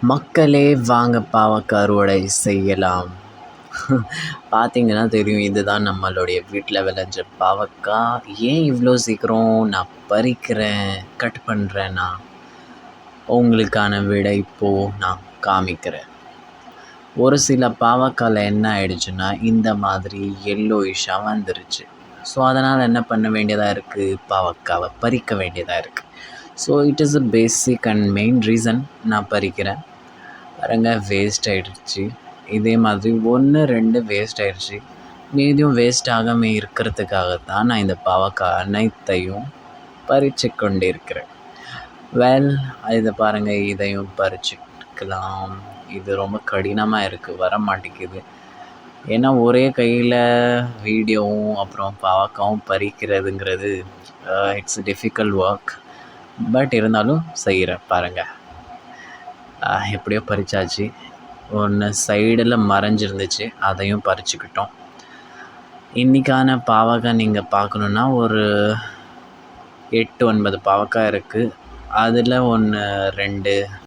மக்களே வாங்க பாவக்காய் அறுவடை செய்யலாம். பார்த்தீங்கன்னா தெரியும், இதுதான் நம்மளுடைய வீட்டில் விளைஞ்ச பாவக்காய். ஏன் இவ்வளோ சீக்கிரம் நான் பறிக்கிறேன், கட் பண்ணுறேன்னா, உங்களுக்கான விடை இப்போது நான் காமிக்கிறேன். ஒரு சில பாவக்காயில் என்ன ஆயிடுச்சுன்னா, இந்த மாதிரி எல்லோயிஷாக வந்துருச்சு. ஸோ அதனால் என்ன பண்ண வேண்டியதாக இருக்குது, பாவக்காவை பறிக்க வேண்டியதாக இருக்குது. So it is a basic and main reason நான் பறிக்கிறேன். பாருங்க, வேஸ்ட் ஆகிடுச்சு. இதே மாதிரி 1, 2 வேஸ்ட் ஆகிடுச்சு. மீதியும் வேஸ்ட் ஆகாமல் இருக்கிறதுக்காகத்தான் நான் இந்த பாவக்காய் அனைத்தையும் பறித்து கொண்டு இருக்கிறேன். இதை பாருங்கள், இதையும் பறிச்சுக்கலாம். இது ரொம்ப கடினமாக இருக்குது, வர மாட்டேங்குது. ஏன்னா ஒரே கையில் வீடியோவும் அப்புறம் பாவக்காவும் பறிக்கிறதுங்கிறது இட்ஸ் டிஃபிகல்ட் ஒர்க். பட் இருந்தாலும் செய்கிறேன். பாருங்கள், எப்படியோ பறிச்சாச்சு. ஒன்று சைடில் மறைஞ்சிருந்துச்சு, அதையும் பறிச்சுக்கிட்டோம். இன்றைக்கான பாவக்காய் நீங்கள் பார்க்கணுன்னா ஒரு 8, 9 பாவக்காய் இருக்குது. அதில் 1, 2